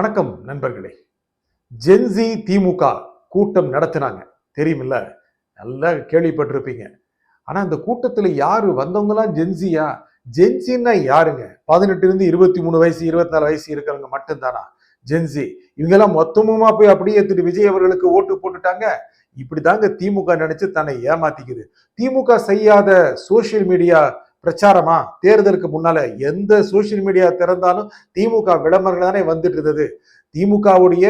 வணக்கம் நண்பர்களே. ஜென்சி திமுக கூட்டம் நடத்தினாங்க, தெரியுமில்ல? நல்லா கேள்விப்பட்டிருப்பீங்க. ஆனா அந்த கூட்டத்துல யாரு வந்தவங்கலாம் ஜென்சியா? ஜென்சின்னா யாருங்க? 18 இருந்து 23 வயசு 24 வயசு இருக்கிறவங்க மட்டும்தானா ஜென்சி? இவங்கெல்லாம் மொத்தமுமா போய் அப்படியே திரு விஜய் அவர்களுக்கு ஓட்டு போட்டுட்டாங்க. இப்படிதாங்க திமுக நினைச்சு தன்னை ஏமாத்திக்குது. திமுக செய்யாத சோசியல் மீடியா பிரச்சாரமா? தேர்தலுக்கு முன்னால எந்த சோசியல் மீடியா திறந்தாலும் திமுக விளம்பரங்கள் தானே வந்துட்டு இருந்தது. திமுகவுடைய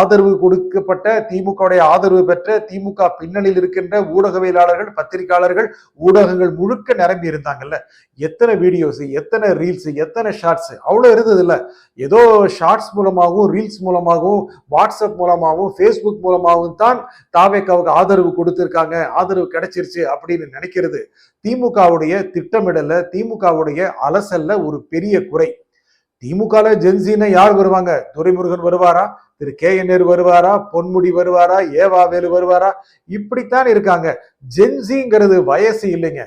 ஆதரவு கொடுக்கப்பட்ட, திமுகவுடைய ஆதரவு பெற்ற, திமுக பின்னணியில் இருக்கின்ற ஊடகவியலாளர்கள், பத்திரிகையாளர்கள், ஊடகங்கள் முழுக்க நிரம்பி இருந்தாங்கல்ல. எத்தனை வீடியோஸ், எத்தனை ரீல்ஸ், எத்தனை ஷார்ட்ஸ், அவ்வளவு இருந்தது இல்ல. ஏதோ ஷார்ட்ஸ் மூலமாகவும், ரீல்ஸ் மூலமாகவும், வாட்ஸ்அப் மூலமாகவும், ஃபேஸ்புக் மூலமாகவும் தான் தாவேக்காவுக்கு ஆதரவு கொடுத்திருக்காங்க, ஆதரவு கிடைச்சிருச்சு அப்படின்னு நினைக்கிறது திமுகவுடைய திட்டமிடல, திமுகவுடைய அலசல்ல ஒரு பெரிய குறை. திமுக ஜென்சின்னா யார் வருவாங்க? துரைமுருகன் வருவாரா? திரு கே என் நேரு வருவாரா? பொன்முடி வருவாரா? ஏவா வேலு வருவாரா? இப்படித்தான் இருக்காங்க. ஜென்சிங்கிறது வயசு இல்லைங்க.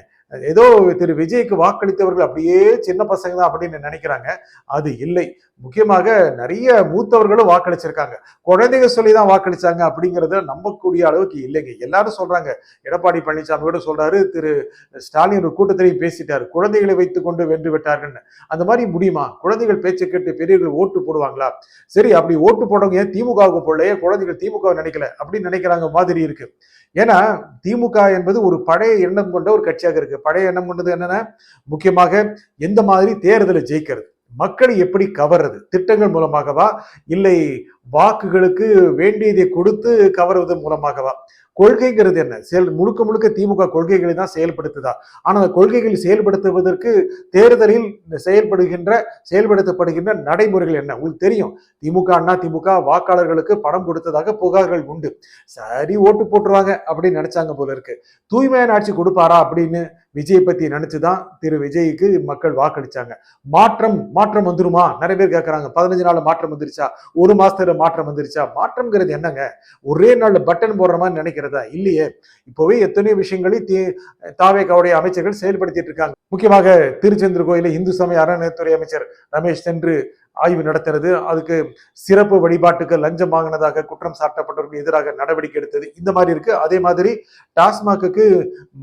ஏதோ திரு விஜய்க்கு வாக்களித்தவர்கள் அப்படியே சின்ன பசங்க தான் அப்படின்னு நினைக்கிறாங்க. அது இல்லை. முக்கியமாக நிறைய மூத்தவர்களும் வாக்களிச்சிருக்காங்க. குழந்தைங்க சொல்லிதான் வாக்களிச்சாங்க அப்படிங்கறத நம்பக்கூடிய அளவுக்கு இல்லைங்க. எல்லாரும் சொல்றாங்க. எடப்பாடி பழனிசாமி கூட சொல்றாரு, திரு ஸ்டாலின் ஒரு கூட்டத்திலையும் பேசிட்டாரு, குழந்தைகளை வைத்துக் கொண்டு வென்று விட்டார்கள். அந்த மாதிரி முடியுமா? குழந்தைகள் பேச்சை கேட்டு பெரியவர்கள் ஓட்டு போடுவாங்களா? சரி, அப்படி ஓட்டு போடவங்க ஏன் திமுகவுக்கு போடலையே, குழந்தைகள் திமுக நினைக்கல அப்படின்னு நினைக்கிறாங்க மாதிரி இருக்கு. ஏன்னா திமுக என்பது ஒரு பழைய எண்ணம் கொண்ட ஒரு கட்சியாக இருக்கு. பழைய எண்ணம் கொண்டது என்னன்னா, முக்கியமாக எந்த மாதிரி தேர்தலை ஜெயிக்கிறது, மக்களை எப்படி கவர்றது, திட்டங்கள் மூலமாகவா இல்லை வாக்குகளுக்கு வேண்டியதை கொடுத்து கவர்வது மூலமாகவா? கொள்கைங்கிறது என்ன? முழுக்க முழுக்க திமுக கொள்கைகளை தான் செயல்படுத்துதா? ஆனா அந்த கொள்கைகளை செயல்படுத்துவதற்கு தேர்தலில் செயல்படுத்தப்படுகின்ற நடைமுறைகள் என்ன? உங்களுக்கு தெரியும். திமுக அண்ணா திமுக வாக்காளர்களுக்கு பணம் கொடுத்ததாக புகார்கள் உண்டு. சரி, ஓட்டு போட்டுருவாங்க அப்படின்னு நினைச்சாங்க போல இருக்கு. தூய்மையான ஆட்சி கொடுப்பாரா அப்படின்னு விஜய் பத்தி நினைச்சுதான் திரு விஜய்க்கு மக்கள் வாக்களிச்சாங்க. மாற்றம் வந்துருமா? நிறைய பேர் கேட்கறாங்க. 15 நாள்ல மாற்றம் வந்துருச்சா? ஒரு மாசத்துல மாற்றம் வந்துருச்சா? மாற்றம்ங்கிறது என்னங்க? ஒரே நாள்ல பட்டன் போடுற மாதிரி நினைக்கிறதா? இல்லையே. இப்பவே எத்தனையோ விஷயங்களை தாவேக்காவுடைய அமைச்சர்கள் செயல்படுத்திட்டு இருக்காங்க. முக்கியமாக திருச்செந்தூர் கோயில இந்து சமய அறநிலையத்துறை அமைச்சர் ரமேஷ் சென்று ஆய்வு நடத்துறது, அதுக்கு சிறப்பு வழிபாட்டுக்கு லஞ்சம் வாங்கினதாக குற்றம் சாட்டப்பட்டவர்களுக்கு எதிராக நடவடிக்கை எடுத்தது, இந்த மாதிரி இருக்கு. அதே மாதிரி டாஸ்மாக்கு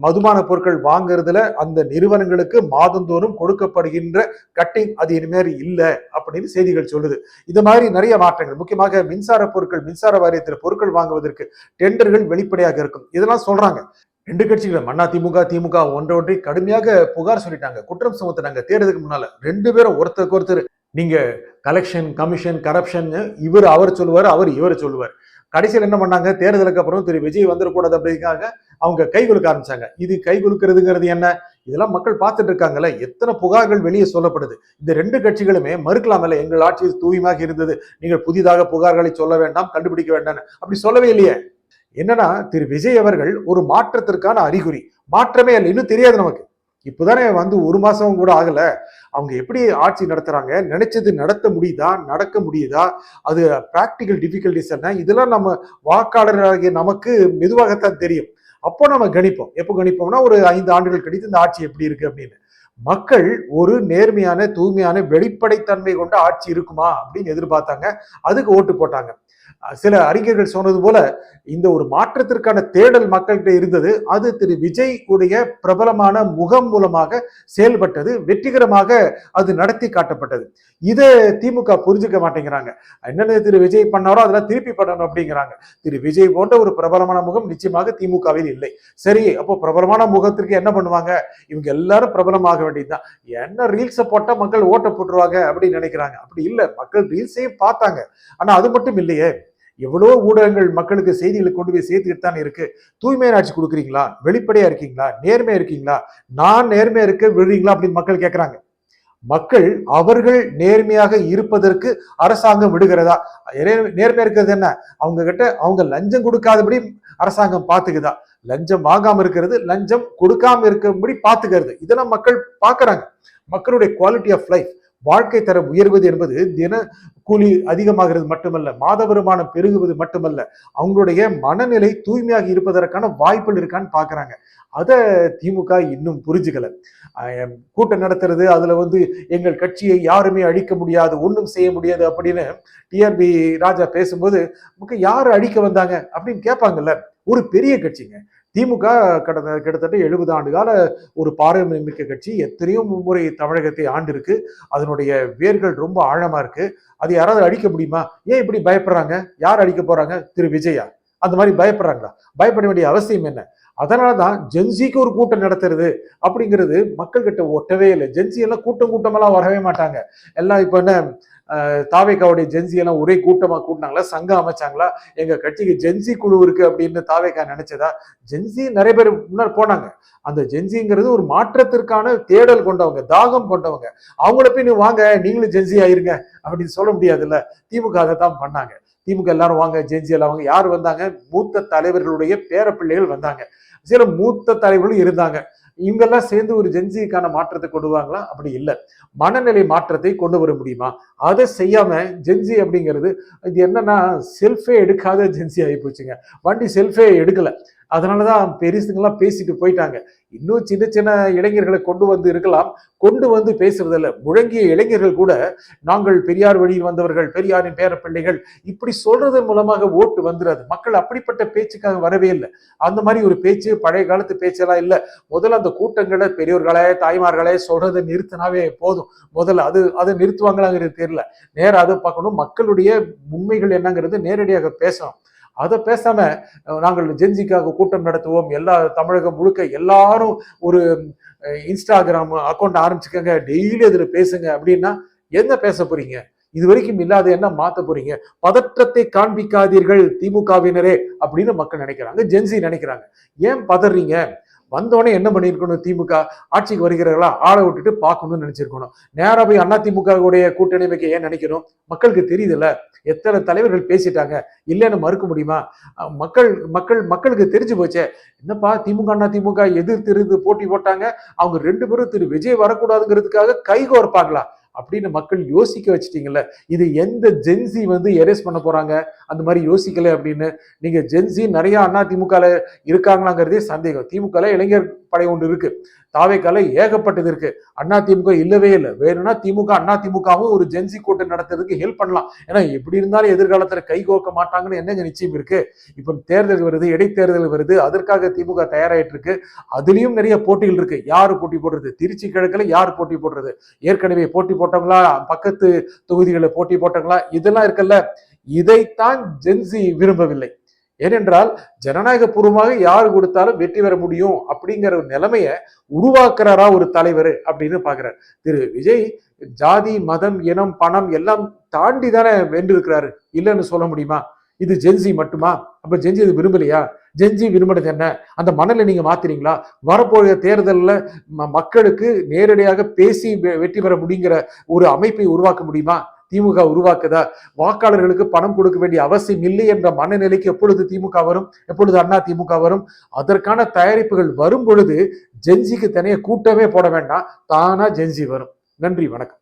மதுபான பொருட்கள் வாங்குறதுல அந்த நிறுவனங்களுக்கு மாதந்தோறும் கொடுக்கப்படுகின்ற கட்டிங் அது இனிமேல் இல்லை அப்படின்னு செய்திகள் சொல்லுது. இது மாதிரி நிறைய மாற்றங்கள். முக்கியமாக மின்சார பொருட்கள், மின்சார வாரியத்தில் பொருட்கள் வாங்குவதற்கு டெண்டர்கள் வெளிப்படையாக இருக்கும். இதெல்லாம் சொல்றாங்க. ரெண்டு கட்சிகளும் அண்ணா திமுக ஒன்றை கடுமையாக புகார் சொல்லிட்டாங்க, குற்றம் சுமத்தினாங்க தேர்தலுக்கு முன்னால. ரெண்டு பேரும் ஒருத்தருக்கு ஒருத்தர் நீங்க கலெக்ஷன், கமிஷன், கரப்ஷன், அவர் சொல்லுவார், அவர் இவர் சொல்லுவார். கடைசியில் என்ன பண்ணாங்க? தேர்தலுக்கு அப்புறம் திரு விஜய் வந்துடக்கூடாது அப்படிங்காக அவங்க கை குலுக்க ஆரம்பிச்சாங்க. இது கை குலுக்கிறதுங்கிறது என்ன? இதெல்லாம் மக்கள் பார்த்துட்டு இருக்காங்கல்ல. எத்தனை புகார்கள் வெளியே சொல்லப்படுது. இந்த ரெண்டு கட்சிகளுமே மறுக்கலாமல்ல, எங்கள் ஆட்சி தூய்மையாக இருந்தது, நீங்கள் புதிதாக புகார்களை சொல்ல வேண்டாம், கண்டுபிடிக்க வேண்டாம், அப்படி சொல்லவே இல்லையே. என்னன்னா, திரு விஜய் அவர்கள் ஒரு மாற்றத்திற்கான அறிகுறி. மாற்றமே இல்லை, இன்னும் தெரியாது நமக்கு. இப்போதானே வந்து ஒரு மாசம் கூட ஆகல. அவங்க எப்படி ஆட்சி நடத்துறாங்க, நினைச்சது நடத்த முடியுதா, நடக்க முடியுதா, அது பிராக்டிக்கல் டிஃபிகல்டிஸ் என்ன, இதெல்லாம் நம்ம வாக்காளராகிய நமக்கு மெதுவாகத்தான் தெரியும். அப்போ நம்ம கணிப்போம். எப்போ கணிப்போம்னா, ஒரு 5 ஆண்டுகள் கழித்து இந்த ஆட்சி எப்படி இருக்கு அப்படின்னு. மக்கள் ஒரு நேர்மையான, தூய்மையான, வெளிப்படைத்தன்மை கொண்ட ஆட்சி இருக்குமா அப்படின்னு எதிர்பார்த்தாங்க. அதுக்கு ஓட்டு போட்டாங்க. சில அறிஞர்கள் சொன்னது போல இந்த ஒரு மாற்றத்திற்கான தேடல் மக்கள்கிட்ட இருந்தது. அது திரு விஜய் உடைய பிரபலமான முகம் மூலமாக செயல்பட்டது, வெற்றிகரமாக அது நடத்தி காட்டப்பட்டது. இதை திமுக புரிஞ்சுக்க மாட்டேங்கிறாங்க. என்னென்ன திரு விஜய் பண்ணாரோ அதெல்லாம் திருப்பி பண்ணணும் அப்படிங்கிறாங்க. திரு விஜய் போன்ற ஒரு பிரபலமான முகம் நிச்சயமாக திமுகவில் இல்லை. சரி, அப்போ பிரபலமான முகத்திற்கு என்ன பண்ணுவாங்க? இவங்க எல்லாரும் பிரபலமாக வேண்டியதுதான். என்ன ரீல்ஸை போட்டா மக்கள் ஓட்ட போட்டுருவாங்க அப்படின்னு நினைக்கிறாங்க. அப்படி இல்லை, மக்கள் ரீல்ஸையும் பார்த்தாங்க. ஆனா அது மட்டும் இல்லையே, எவ்வளவு ஊடகங்கள் மக்களுக்கு செய்திகளை கொண்டு போய் சேர்த்துக்கிட்டு தானே இருக்கு. தூய்மையான ஆட்சி கொடுக்குறீங்களா? வெளிப்படையா இருக்கீங்களா? நேர்மையா இருக்கீங்களா? நான் நேர்மையா இருக்க விடுறீங்களா அப்படின்னு மக்கள் கேட்கிறாங்க. மக்கள் அவர்கள் நேர்மையாக இருப்பதற்கு அரசாங்கம் விடுகிறதா? நேர்மையா இருக்கிறது என்ன? அவங்க கிட்ட அவங்க லஞ்சம் கொடுக்காதபடி அரசாங்கம் பாத்துக்குதா? லஞ்சம் வாங்காம இருக்கிறது, லஞ்சம் கொடுக்காம இருக்கும்படி பாத்துக்கிறது, இதெல்லாம் மக்கள் பாக்குறாங்க. மக்களுடைய குவாலிட்டி ஆஃப் லைஃப், வாழ்க்கை தரம் உயர்வது என்பது தின கூலி அதிகமாகிறது மட்டுமல்ல, மாத வருமானம் பெருகுவது மட்டுமல்ல, அவங்களுடைய மனநிலை தூய்மையாக இருப்பதற்கான வாய்ப்புகள் இருக்கான்னு பாக்குறாங்க. அத திமுக இன்னும் புரிஞ்சுக்கல. கூட்டம் நடத்துறது, அதுல எங்கள் கட்சியை யாருமே அழிக்க முடியாது, ஒண்ணும் செய்ய முடியாது அப்படின்னு டிஆர்பி ராஜா பேசும்போது யாரு அழிக்க வந்தாங்க அப்படின்னு கேட்பாங்கல்ல. ஒரு பெரிய கட்சிங்க திமுக, கடந்த கிட்டத்தட்ட 70 ஆண்டு கால ஒரு பாரம்பரியமிக்க கட்சி. எத்தனையோ முறை தமிழகத்தை ஆண்டு இருக்கு. அதனுடைய வேர்கள் ரொம்ப ஆழமா இருக்கு. அது யாராவது அழிக்க முடியுமா? ஏன் இப்படி பயப்படுறாங்க? யார் அழிக்க போறாங்க? திரு விஜயா? அந்த மாதிரி பயப்படுறாங்களா? பயப்பட வேண்டிய அவசியம் என்ன? அதனாலதான் ஜென்சிக்கு ஒரு கூட்டம் நடத்துறது அப்படிங்கிறது மக்கள் கிட்ட ஒட்டவே இல்லை. ஜென்சி எல்லாம் கூட்டம் கூட்டமெல்லாம் வரவே மாட்டாங்க. எல்லாம் இப்ப என்ன, தாவேக்காவுடைய ஜென்சி எல்லாம் ஒரே கூட்டமா கூட்டினாங்களா? சங்கம் அமைச்சாங்களா? எங்க கட்சிக்கு ஜென்சி குழு இருக்கு அப்படின்னு தாவேக்கா நினைச்சதா? ஜென்சி நிறைய பேர் முன்னாடி போனாங்க. அந்த ஜென்சிங்கிறது ஒரு மாற்றத்திற்கான தேடல் கொண்டவங்க, தாகம் கொண்டவங்க. அவங்கள போய் நீ வாங்க நீங்களும் ஜென்சி ஆயிருங்க அப்படின்னு சொல்ல முடியாதுல்ல. திமுக அதை தான் பண்ணாங்க. திமுக எல்லாரும் வாங்க ஜென்சி எல்லாம் வாங்க. யார் வந்தாங்க? மூத்த தலைவர்களுடைய பேர பிள்ளைகள் வந்தாங்க. சில மூத்த தலைவர்களும் இருந்தாங்க. இவங்கெல்லாம் சேர்ந்து ஒரு ஜென்சிக்கான மாற்றத்தை கொடுவாங்களா? அப்படி இல்லை. மனநிலை மாற்றத்தை கொண்டு வர முடியுமா? அதை செய்யாம ஜென்சி அப்படிங்கிறது இது என்னன்னா செல்ஃபே எடுக்காத ஜென்சி ஆகி போச்சுங்க. வண்டி செல்ஃபே எடுக்கல. அதனாலதான் பெருசுங்கெல்லாம் பேசிட்டு போயிட்டாங்க. இன்னும் சின்ன சின்ன இளைஞர்களை கொண்டு வந்து இருக்கலாம், கொண்டு வந்து பேசுறதில்ல. முழங்கிய இளைஞர்கள் கூட நாங்கள் பெரியார் வழியில் வந்தவர்கள், பெரியாரின் பேர பிள்ளைகள் இப்படி சொல்றதன் மூலமாக ஓட்டு வந்துடாது. மக்கள் அப்படிப்பட்ட பேச்சுக்காக வரவே இல்லை. அந்த மாதிரி ஒரு பேச்சு பழைய காலத்து பேச்செல்லாம் இல்லை. முதல்ல அந்த கூட்டங்களை பெரியோர்களே தாய்மார்களே சொல்றதை நிறுத்தினாவே போதும். முதல்ல அதை நிறுத்துவாங்களாங்கிறது தெரியல. நேரம் அதை பார்க்கணும். மக்களுடைய உண்மைகள் என்னங்கிறது நேரடியாக பேசணும். அதை பேசாம நாங்கள் ஜென்சிக்காக கூட்டம் நடத்துவோம், எல்லா தமிழகம் முழுக்க எல்லாரும் ஒரு இன்ஸ்டாகிராம் அக்கௌண்ட் ஆரம்பிச்சுக்கங்க, டெய்லி அதுல பேசுங்க அப்படின்னா என்ன பேச போறீங்க? இது வரைக்கும் இல்லாத என்ன மாத்த போறீங்க? பதற்றத்தை காண்பிக்காதீர்கள் திமுகவினரே அப்படின்னு மக்கள் நினைக்கிறாங்க, ஜென்சி நினைக்கிறாங்க. ஏன் பதறீங்க? வந்தோடனே என்ன பண்ணிருக்கணும்? திமுக ஆட்சிக்கு வருகிறார்களா, ஆளை விட்டுட்டு பார்க்கணும்னு நினைச்சிருக்கணும். நேரா போய் அதிமுக கூட்டணி வைக்க ஏன் நினைக்கணும்? மக்களுக்கு தெரியுதுல்ல, எத்தனை தலைவர்கள் பேசிட்டாங்க, இல்லைன்னு மறுக்க முடியுமா? மக்களுக்கு தெரிஞ்சு போச்சே. என்னப்பா திமுக அதிமுக எதிர்த்து போட்டி போட்டாங்க, அவங்க 2 பேரும் திரு விஜய் வரக்கூடாதுங்கிறதுக்காக கைகோர்ப்பாங்களா அப்படின்னு மக்கள் யோசிக்க வச்சுட்டீங்கல்ல. இது எந்த ஜென்சி எரேஸ் பண்ண போறாங்க? அந்த மாதிரி யோசிக்கல அப்படின்னு. நீங்க ஜென்சி நிறைய அதிமுக இருக்காங்களாங்கிறதே சந்தேகம். திமுக இளைஞர் படை ஒன்று இருக்கு, தாவேக்கால ஏகப்பட்டது இருக்கு. அதிமுக இல்லவே இல்லை. வேணும்னா திமுக அதிமுகவும் ஒரு ஜென்சி கூட்டம் நடத்துறதுக்கு ஹெல்ப் பண்ணலாம். ஏன்னா எப்படி இருந்தாலும் எதிர்காலத்துல கை கோர்க்க மாட்டாங்கன்னு என்ன நிச்சயம் இருக்கு? இப்ப தேர்தல் வருது, இடைத்தேர்தல் வருது, அதற்காக திமுக தயாராயிட்டு இருக்கு. அதுலயும் நிறைய போட்டிகள் இருக்கு. யாரு போட்டி போடுறது? திருச்சி கிழக்குல யார் போட்டி போடுறது? ஏற்கனவே போட்டி போட்டவங்களா, பக்கத்து தொகுதிகளில் போட்டி போட்டவங்களா, இதெல்லாம் இருக்குல்ல. இதைத்தான் ஜென்சி விரும்பவில்லை. ஏனென்றால் ஜனநாயக பூர்வமாக யாரு கொடுத்தாலும் வெற்றி பெற முடியும் அப்படிங்கிற ஒரு நிலைமையை உருவாக்குறாரா ஒரு தலைவர் அப்படின்னு பாக்குறாரு. திரு விஜய் ஜாதி மதம் இனம் பணம் எல்லாம் தாண்டி தானே வென்றிருக்கிறாரு, இல்லைன்னு சொல்ல முடியுமா? இது ஜென்சி மட்டுமா? அப்ப ஜென்சி இது விரும்பலையா? ஜென்சி விரும்பினது என்ன? அந்த மனநிலை நீங்க மாத்துறீங்களா? வரப்போகிற தேர்தலில் மக்களுக்கு நேரடியாக பேசி வெற்றி பெற முடியுங்கிற ஒரு அமைப்பை உருவாக்க முடியுமா? திமுக உருவாக்குதா? வாக்காளர்களுக்கு பணம் கொடுக்க வேண்டிய அவசியம் இல்லை என்ற மனநிலைக்கு எப்பொழுது திமுக வரும்? எப்பொழுது அதிமுக வரும்? அதற்கான தயாரிப்புகள் வரும் பொழுது ஜென்சிக்கு தனியாக கூட்டமே போட வேண்டாம், தானா ஜென்சி வரும். நன்றி, வணக்கம்.